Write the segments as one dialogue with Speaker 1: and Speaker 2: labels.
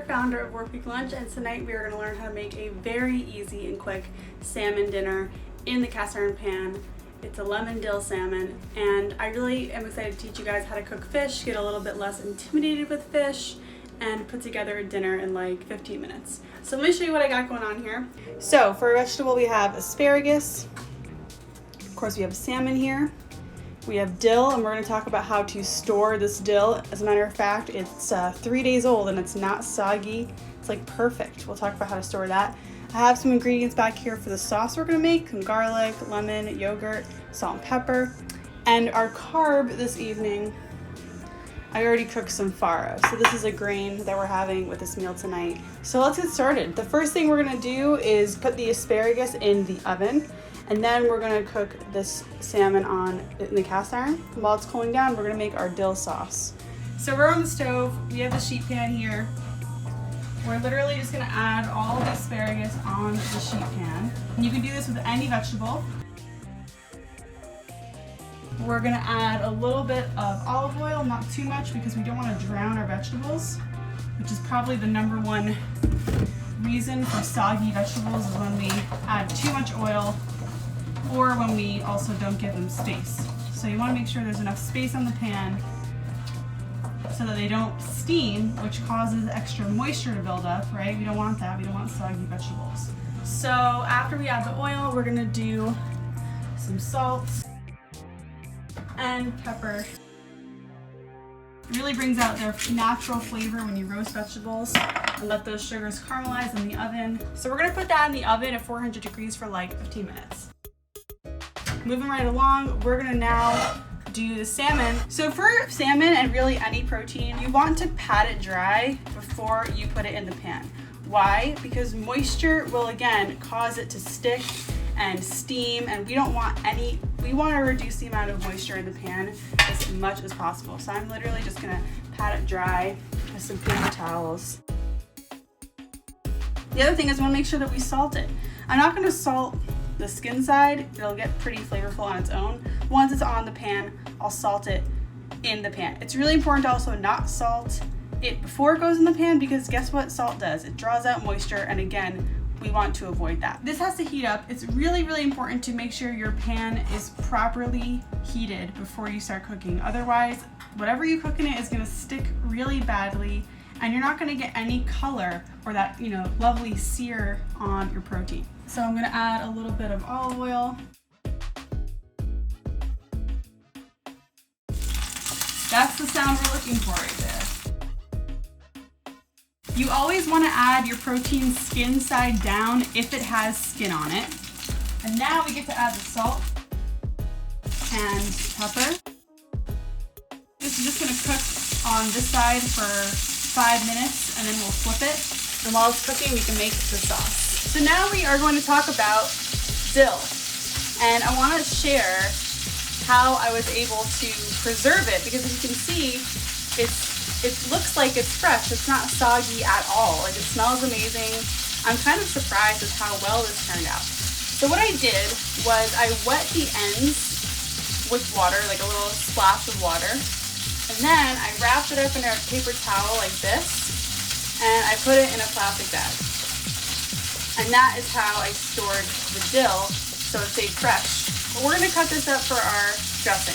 Speaker 1: here, founder of Workweek Lunch, and tonight we are going to learn how to make a very easy and quick salmon dinner in the cast iron pan. It's a lemon dill salmon, and I really am excited to teach you guys how to cook fish, get a little bit less intimidated with fish, and put together a dinner in like 15 minutes. So let me show you what I got going on here. So for a vegetable, we have asparagus. Of course, we have salmon here. We have dill, and we're going to talk about how to store this dill. As a matter of fact, it's 3 days old and it's not soggy. It's like perfect. We'll talk about how to store that. I have some ingredients back here for the sauce we're going to make. Some garlic, lemon, yogurt, salt and pepper. And our carb this evening, I already cooked some farro. So this is a grain that we're having with this meal tonight. So let's get started. The first thing we're going to do is put the asparagus in the oven. And then we're gonna cook this salmon in the cast iron. And while it's cooling down, we're gonna make our dill sauce. So we're on the stove, we have the sheet pan here. We're literally just gonna add all the asparagus on the sheet pan. And you can do this with any vegetable. We're gonna add a little bit of olive oil, not too much because we don't wanna drown our vegetables, which is probably the #1 reason for soggy vegetables, is when we add too much oil, or when we also don't give them space. So you want to make sure there's enough space on the pan so that they don't steam, which causes extra moisture to build up, right? We don't want that. We don't want soggy vegetables. So after we add the oil, we're going to do some salt and pepper. It really brings out their natural flavor when you roast vegetables, and let those sugars caramelize in the oven. So we're going to put that in the oven at 400 degrees for like 15 minutes. Moving right along, we're gonna now do the salmon. So for salmon and really any protein, you want to pat it dry before you put it in the pan. Why? Because moisture will again cause it to stick and steam, and we don't want any, we want to reduce the amount of moisture in the pan as much as possible. So I'm literally just gonna pat it dry with some paper towels. The other thing is we want to make sure that we salt it. I'm not gonna salt the skin side, it'll get pretty flavorful on its own. Once it's on the pan, I'll salt it in the pan. It's really important to also not salt it before it goes in the pan, because guess what salt does? It draws out moisture, and again, we want to avoid that. This has to heat up. It's really, really important to make sure your pan is properly heated before you start cooking. Otherwise, whatever you cook in it is gonna stick really badly, and you're not gonna get any color or that, lovely sear on your protein. So I'm gonna add a little bit of olive oil. That's the sound we're looking for right there. You always wanna add your protein skin side down if it has skin on it. And now we get to add the salt and pepper. This is just gonna cook on this side for 5 minutes, and then we'll flip it. And while it's cooking, we can make the sauce. So now we are going to talk about dill, and I want to share how I was able to preserve it, because as you can see, it looks like it's fresh. It's not soggy at all. Like, it smells amazing. I'm kind of surprised with how well this turned out. So what I did was I wet the ends with water, like a little splash of water, and then I wrapped it up in a paper towel like this, and I put it in a plastic bag. And that is how I stored the dill, so it stayed fresh. But we're gonna cut this up for our dressing.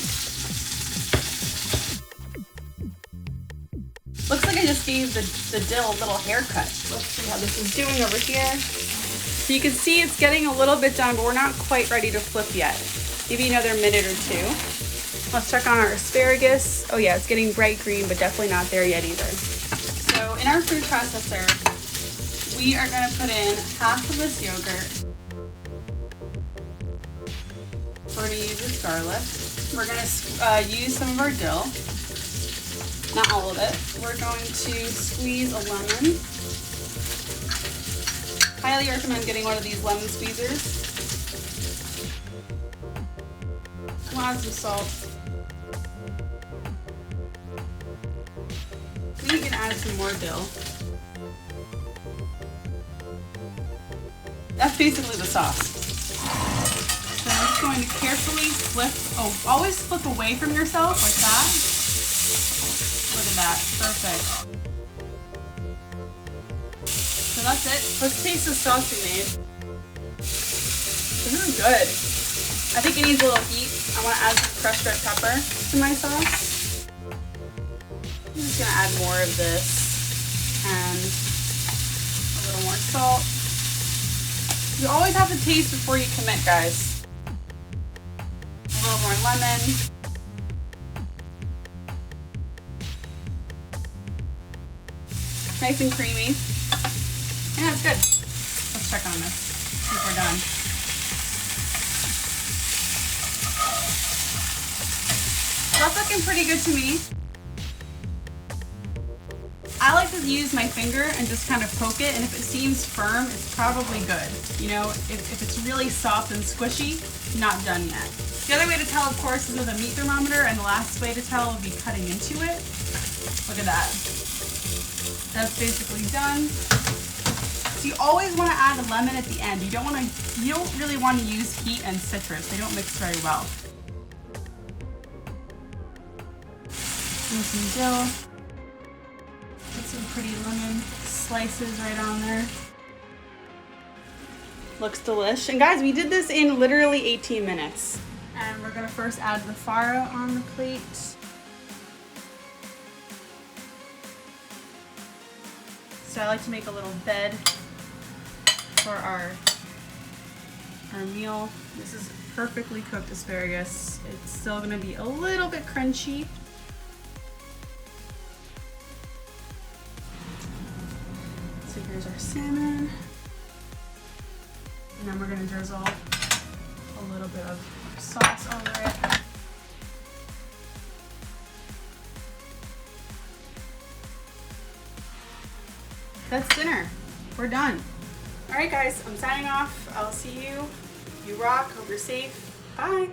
Speaker 1: Looks like I just gave the dill a little haircut. Let's see how this is doing over here. So you can see it's getting a little bit done, but we're not quite ready to flip yet. Maybe another minute or two. Let's check on our asparagus. Oh yeah, it's getting bright green, but definitely not there yet either. So in our food processor, we are going to put in half of this yogurt. We're going to use this garlic. We're going to use some of our dill. Not all of it. We're going to squeeze a lemon. Highly recommend getting one of these lemon squeezers. We'll add some salt. We can add some more dill. That's basically the sauce. So I'm just going to carefully flip, always flip away from yourself like that. Look at that, perfect. that's it. Let's taste the sauce we made. It's really good. I think it needs a little heat. I want to add some crushed red pepper to my sauce. I'm just going to add more of this and a little more salt. You always have to taste before you commit, guys. A little more lemon. Nice and creamy. Yeah, it's good. Let's check on this. See if we're done. That's looking pretty good to me. I like to use my finger and just kind of poke it, and if it seems firm, it's probably good. You know, if it's really soft and squishy, not done yet. The other way to tell, of course, is with a meat thermometer, and the last way to tell would be cutting into it. Look at that. That's basically done. So you always want to add a lemon at the end. You don't really want to use heat and citrus. They don't mix very well. And some dill. Put some pretty lemon slices right on there. Looks delish. And guys, we did this in literally 18 minutes. And we're gonna first add the farro on the plate. So I like to make a little bed for our meal. This is perfectly cooked asparagus. It's still gonna be a little bit crunchy. So here's our salmon. And then we're gonna drizzle a little bit of sauce over it. That's dinner. We're done. All right, guys, I'm signing off. I'll see you. You rock. Hope you're safe. Bye.